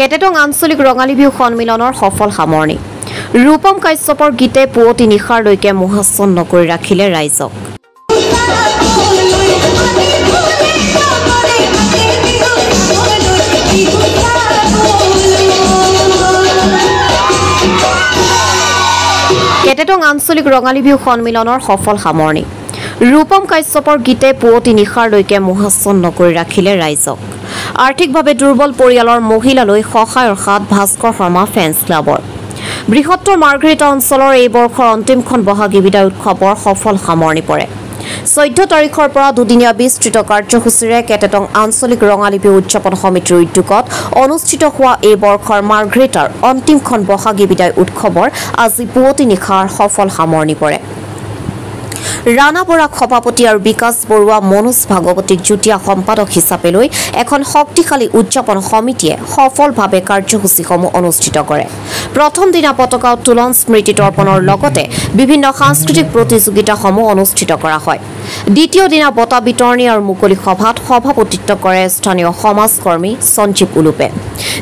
কেটেটং আঞ্চলিক ৰঙালী বিহু সন্মিলনৰ সফল সামৰণি ৰূপম কাশ্যপৰ গীতে পুৱতি নিশাৰলৈকে মোহাচ্ছন্ন কৰি ৰাখিলে ৰাইজক কেটেটং আঞ্চলিক ৰঙালী বিহু সন্মিলনৰ সফল সামৰণি ৰূপম কাশ্যপৰ গীতে পুৱতি নিশাৰলৈকে মোহাচ্ছন্ন কৰি ৰাখিলে ৰাইজক আৰ্থিকভাৱে দুৰ্বল পৰিয়ালৰ মহিলালৈ সহায়ৰ হাত ভাস্কৰ শৰ্মা ফেন্স ক্লাবৰ বৃহত্তৰ মাৰ্ঘেৰিটা অঞ্চলৰ এই বৰ্ষৰ অন্তিমখন বহাগী বিদায় উৎসৱৰ সফল সামৰণি পৰে 14 তাৰিখৰ পৰা দুদিনীয়া বিস্তৃত কাৰ্যসূচীৰে কেটেটং আঞ্চলিক ৰঙালী বিহু উদযাপন সমিতিৰ উদ্যোগত অনুষ্ঠিত হোৱা এই বৰ্ষৰ মাৰ্ঘেৰিটাৰ অন্তিমখন বহাগী বিদায় উৎসৱৰ আজি পুৱতি নিশাৰ সফল সামৰণি পৰে ৰাণা বৰাক সভাপতি আৰু বিকাশ বৰুৱা মনোজ ভাগৱতীক যুটীয়া সম্পাদক হিচাপে লৈ এখন শক্তিশালী উদযাপন সমিতিয়ে সফলভাৱে কাৰ্যসূচীসমূহ অনুষ্ঠিত কৰে প্ৰথম দিনা পতাকা উত্তোলন স্মৃতি তৰ্পণৰ লগতে বিভিন্ন সাংস্কৃতিক প্ৰতিযোগিতাসমূহ অনুষ্ঠিত কৰা হয় দ্বিতীয় দিনা বঁটা বিতৰণী আৰু মুকলি সভাত সভাপতিত্ব কৰে স্থানীয় সমাজকৰ্মী সঞ্জীৱ উলুপে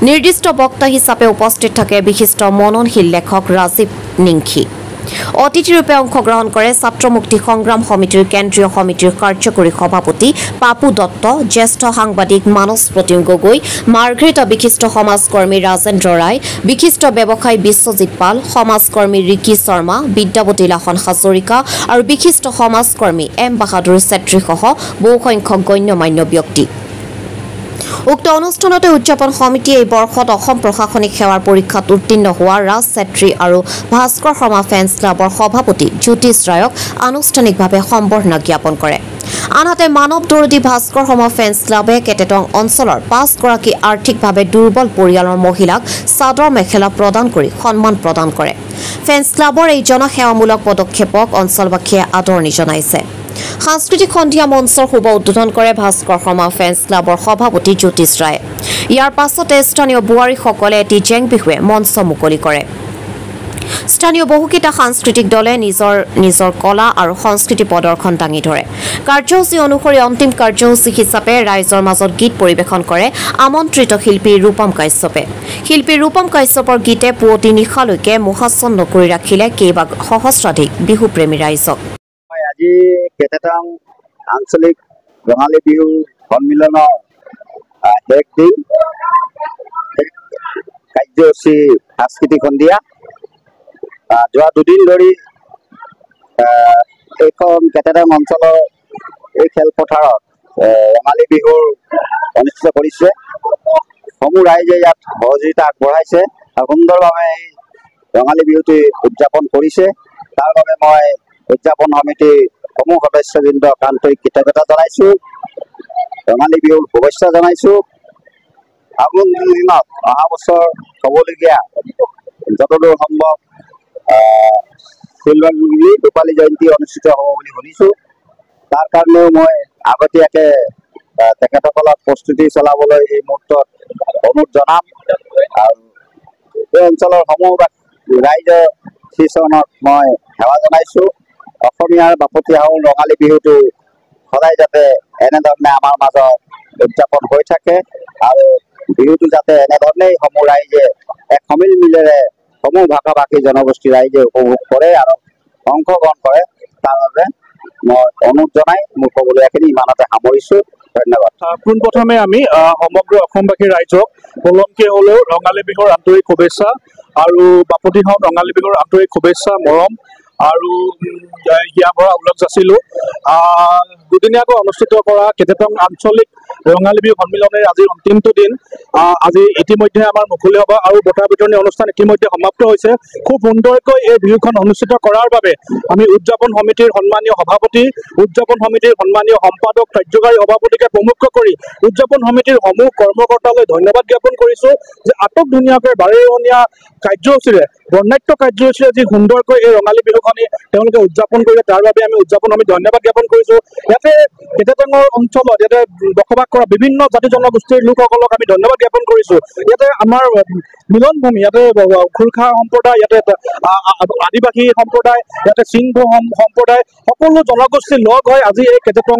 নিৰ্দিষ্ট বক্তা হিচাপে উপস্থিত থাকে বিশিষ্ট মননশীল লেখক ৰাজীৱ নিংখী অতিথিৰূপে অংশগ্ৰহণ কৰে ছাত্ৰ মুক্তি সংগ্ৰাম সমিতিৰ কেন্দ্ৰীয় সমিতিৰ কাৰ্যকৰী সভাপতি পাপু দত্ত জ্যেষ্ঠ সাংবাদিক মানস প্ৰতিম গগৈ মাৰ্ঘেৰিটা বিশিষ্ট সমাজকৰ্মী ৰাজেন্দ্ৰ ৰায় বিশিষ্ট ব্যৱসায়ী বিশ্বজিৎ পাল সমাজকৰ্মী ৰিকি শৰ্মা বিদ্যাৱতী লাহন হাজৰিকা আৰু বিশিষ্ট সমাজকৰ্মী এম বাহাদুৰ ছেত্ৰীসহ বহুসংখ্যক গণ্যমান্য ব্যক্তি উক্ত অনুষ্ঠানতে উদযাপন সমিতিয়ে এই বৰ্ষত অসম প্ৰশাসনিক সেৱাৰ পৰীক্ষাত উত্তীৰ্ণ হোৱা ৰাজ ছেত্ৰী আৰু ভাস্কৰ শৰ্মা ফেন্স ক্লাবৰ সভাপতি জ্যোতিষ ৰায়ক আনুষ্ঠানিকভাৱে সম্বৰ্ধনা জ্ঞাপন কৰে আনহাতে মানৱ দৰদী ভাস্কৰ শৰ্মা ফেন্স ক্লাবে কেটেটং অঞ্চলৰ 5 গৰাকী আৰ্থিকভাৱে দুৰ্বল পৰিয়ালৰ মহিলাক চাদৰ মেখেলা প্ৰদান কৰি সন্মান প্ৰদান কৰে ফেন্স ক্লাবৰ এই জনসেৱামূলক পদক্ষেপক অঞ্চলবাসীয়ে আদৰণি জনাইছে সাংস্কৃতিক সন্ধিয়া মঞ্চৰ শুভ উদ্বোধন কৰে ভাস্কৰ শৰ্মা ফেন্স ক্লাবৰ সভাপতি জ্যোতিষ ৰায় ইয়াৰ পাছতে স্থানীয় বোৱাৰীসকলে এটি জেং বিহুৱে মঞ্চ মুকলি কৰে স্থানীয় বহুকেইটা সাংস্কৃতিক দলে নিজৰ কলা আৰু সংস্কৃতি প্ৰদৰ্শন দাঙি ধৰে কাৰ্যসূচী অনুসৰি অন্তিম কাৰ্যসূচী হিচাপে ৰাইজৰ মাজত গীত পৰিৱেশন কৰে আমন্ত্ৰিত শিল্পী ৰূপম কাশ্যপে শিল্পী ৰূপম কাশ্যপৰ গীতে পুৱতি নিশালৈকে মোহাচ্ছন্ন কৰি ৰাখিলে কেইবা সহস্ৰাধিক বিহুপ্ৰেমী ৰাইজক আজি কেটেটং আঞ্চলিক ৰঙালী বিহু সন্মিলনৰ শেষ দিন কাৰ্যসূচী সাংস্কৃতিক সন্ধিয়া যোৱা দুদিন ধৰি এইখন কেটেটং অঞ্চলৰ এই খেলপথাৰত ৰঙালী বিহুৰ অনুষ্ঠিত কৰিছে সমূহ ৰাইজে ইয়াত সহযোগিতা আগবঢ়াইছে আৰু সুন্দৰভাৱে এই ৰঙালী বিহুটি উদযাপন কৰিছে তাৰ বাবে মই উদযাপন সমিতিৰ সমূহ সদস্যবৃন্দক আন্তৰিক কৃতজ্ঞতা জনাইছো ৰঙালী বিহুৰ শুভেচ্ছা জনাইছো আগামী দিনত অহা বছৰ হ'বলগীয়া যতদূৰ সম্ভৱ চিলভাৰ জুবিলি ৰূপালী জয়ন্তী অনুষ্ঠিত হ'ব বুলি শুনিছো তাৰ কাৰণেও মই আগতীয়াকৈ তেখেতসকলক প্ৰস্তুতি চলাবলৈ এই মুহূৰ্তত অনুৰোধ জনাম আৰু এই অঞ্চলৰ সমূহ ৰাইজৰ শ্ৰীচৰণত মই সেৱা জনাইছো অসমীয়াৰ বাপতিসাহোন ৰঙালী বিহুটো সদায় যাতে এনেধৰণে আমাৰ মাজত উদযাপন হৈ থাকে আৰু বিহুটো যাতে এনেধৰণেই সমূহ ৰাইজে এক সমিল মিলেৰে সমূহ ভাষা ভাষী জনগোষ্ঠীৰ ৰাইজে উপভোগ কৰে আৰু অংশগ্ৰহণ কৰে তাৰ বাবে মই অনুৰোধ জনাই মোৰ ক'বলগীয়াখিনি ইমানতে সামৰিছো ধন্যবাদ পোনপ্ৰথমে আমি সমগ্ৰ অসমবাসী ৰাইজক পলমকে হ'লেও ৰঙালী বিহুৰ আন্তৰিক শুভেচ্ছা আৰু বাপতিসাহোন ৰঙালী বিহুৰ আন্তৰিক শুভেচ্ছা মৰম আৰু হিয়া ভৰা উল্লেখ যাচিলো দুদিনীয়াকৈ অনুষ্ঠিত কৰা কেটেটং আঞ্চলিক ৰঙালী বিহু সন্মিলনেৰ আজি অন্তিমটো দিন আজি ইতিমধ্যে আমাৰ মুকলি হ'ব আৰু বঁটা বিতৰণী অনুষ্ঠান ইতিমধ্যে সমাপ্ত হৈছে খুব সুন্দৰকৈ এই বিহুখন অনুষ্ঠিত কৰাৰ বাবে আমি উদযাপন সমিতিৰ সন্মানীয় সভাপতি উদযাপন সমিতিৰ সন্মানীয় সম্পাদক কাৰ্যকাৰী সভাপতিকে প্ৰমুখ কৰি উদযাপন সমিতিৰ সমূহ কৰ্মকৰ্তালৈ ধন্যবাদ জ্ঞাপন কৰিছো যে আটক ধুনীয়াকৈ বাৰেৰহণীয়া কাৰ্যসূচীৰে বৰ্ণাঢ্য কাৰ্যসূচীৰে যি সুন্দৰকৈ এই ৰঙালী বিহুখনি তেওঁলোকে উদযাপন কৰিলে তাৰ বাবে আমি উদযাপন সমিতি ধন্যবাদ জ্ঞাপন কৰিছো ইয়াতে কেটেটঙৰ অঞ্চলত ইয়াতে বসবাস কৰা বিভিন্ন জাতি জনগোষ্ঠীৰ লোকসকলক আমি ধন্যবাদ জ্ঞাপন কৰিছোঁ। ইয়াতে আমাৰ মিলন ভূমি, ইয়াতে খুৰখা সম্প্ৰদায়, ইয়াতে আদিবাসী সম্প্ৰদায়, ইয়াতে সিংহ সম্প্ৰদায়, সকলো জনগোষ্ঠী লগ হৈ আজি এই কেটেটং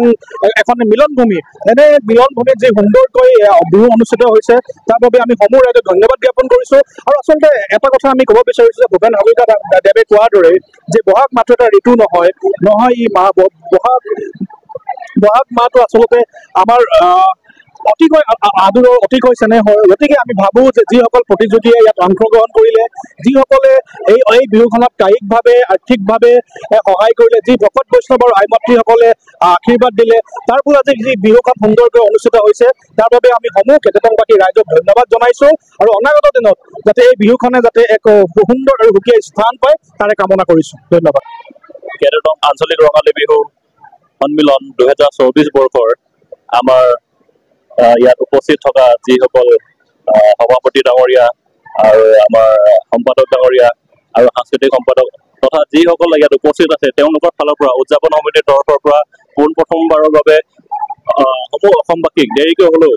এখন মিলন ভূমি, এনে মিলন ভূমিত যি সুন্দৰকৈ বিহু অনুষ্ঠিত হৈছে তাৰ বাবে আমি সমূহ ৰাইজক ধন্যবাদ জ্ঞাপন কৰিছোঁ। আৰু আচলতে এটা কথা আমি ক'ব বিচাৰিছোঁ যে ভূপেন হাজৰিকা দেৱে কোৱাৰ দৰে যে বহাগ মাহটো এটা ঋতু নহয় ই বহাগ মাহটো আচলতে আমাৰ অতিকৈ আদৰৰ, অতিকৈ চেনেহৰ। গতিকে আমি ভাবোঁ যে যিসকল প্ৰতিযোগীয়ে ইয়াত অংশগ্ৰহণ কৰিলে, যিসকলে এই বিহুখনত কায়িকভাৱে আৰ্থিকভাৱে সহায় কৰিলে, যি ভকত বৈষ্ণৱ আৰু আই মাতৃসকলে আশীৰ্বাদ দিলে, তাৰ ফলত আজি যি বিহুখন সুন্দৰকৈ অনুষ্ঠিত হৈছে তাৰ বাবে আমি সমূহ কেটেটংবাসী ৰাইজক ধন্যবাদ জনাইছোঁ। আৰু অনাগত দিনত যাতে এই বিহুখনে যাতে এক সুন্দৰ আৰু সুকীয়া স্থান পায় তাৰে কামনা কৰিছোঁ। ধন্যবাদ। কেটেটং আঞ্চলিক ৰঙালী বিহু সন্মিলন 2024 বৰ্ষৰ আমাৰ ইয়াত উপস্থিত থকা যিসকল সভাপতি ডাঙৰীয়া আৰু আমাৰ সম্পাদক ডাঙৰীয়া আৰু সাংস্কৃতিক সম্পাদক তথা যিসকল ইয়াত উপস্থিত আছে তেওঁলোকৰ ফালৰ পৰা উদযাপন সমিতিৰ তৰফৰ পৰা পোনপ্ৰথমবাৰৰ বাবে সমূহ অসমবাসীক দেৰিকৈ হ'লেও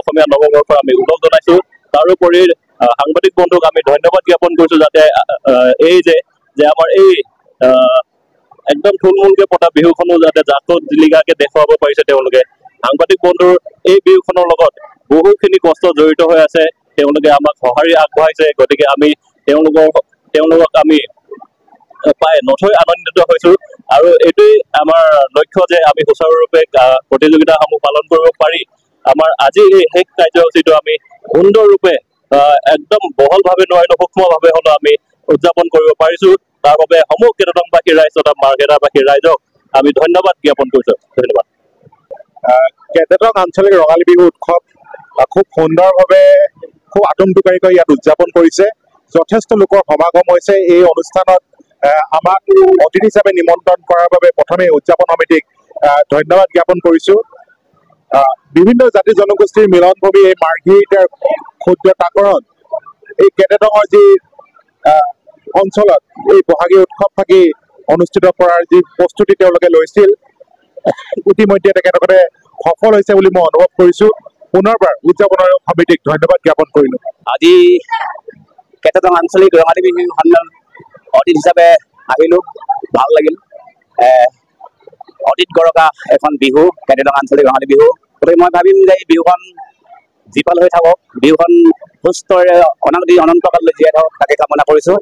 অসমীয়া নৱবৰ্ষৰ আমি ওলগ জনাইছোঁ। তাৰোপৰি সাংবাদিক বন্ধুক আমি ধন্যবাদ জ্ঞাপন কৰিছোঁ যাতে এই যে আমাৰ এই একদম থুলমূলকৈ পতা বিহুখনো যাতে জাকত জিলিকাকৈ দেখুৱাব পাৰিছে তেওঁলোকে। সাংবাদিক বন্ধুৰ এই বিহুখনৰ লগত বহুখিনি কষ্ট জড়িত হৈ আছে, তেওঁলোকে আমাক সঁহাৰি আগবঢ়াইছে। গতিকে আমি তেওঁলোকক আমি পাই নথৈ আনন্দিত হৈছোঁ। আৰু এইটোৱেই আমাৰ লক্ষ্য যে আমি সুচাৰুৰূপে প্ৰতিযোগিতাসমূহ পালন কৰিব পাৰি আমাৰ আজি এই শেষ কাৰ্যসূচীটো আমি সুন্দৰৰূপে একদম বহলভাৱে নোৱাৰিলেও সূক্ষ্মভাৱে হ'লেও আমি উদযাপন কৰিব পাৰিছোঁ। তাৰ বাবে সমূহ কেটেটংবাসী ৰাইজ তথা মাৰ্ঘেটাবাসী ৰাইজক আমি ধন্যবাদ জ্ঞাপন কৰিছোঁ। ধন্যবাদ। কেটেটং আঞ্চলিক ৰঙালী বিহু উৎসৱ খুব সুন্দৰভাৱে খুব আটোমটোকাৰিকৈ ইয়াত উদযাপন কৰিছে। যথেষ্ট লোকৰ সমাগম হৈছে। এই অনুষ্ঠানত আমাক অতিথি হিচাপে নিমন্ত্ৰণ কৰাৰ বাবে প্ৰথমে উদযাপন সমিতিক ধন্যবাদ জ্ঞাপন কৰিছোঁ। বিভিন্ন জাতি জনগোষ্ঠীৰ মিলনভূমি এই মাৰ্ঘেৰিটাৰ ক্ষুদ্ৰ তাকৰণ এই কেটেটঙৰ যি অঞ্চলত এই বহাগী উৎসৱ থাকি অনুষ্ঠিত কৰাৰ যি প্ৰস্তুতি তেওঁলোকে লৈছিল ইতিমধ্যে তেখেতসকলে সফল হৈছে বুলি মই অনুভৱ কৰিছোঁ। পুনৰবাৰ উদযাপন সমিতিক ধন্যবাদ জ্ঞাপন কৰিলোঁ। আজি কেটেটং আঞ্চলিক ৰঙালী বিহু সন্মিলন অতিথি হিচাপে আহিলোঁ, ভাল লাগিল। অতীত গৰকা এখন বিহু কেটেটং আঞ্চলিক ৰঙালী বিহু। গতিকে মই ভাবিম যে এই বিহুখন জীপাল হৈ থাকক, বিহুখন সুস্থৰে অনাগত অনন্তকাললৈ জীয়াই থাকক, তাকে কামনা কৰিছোঁ।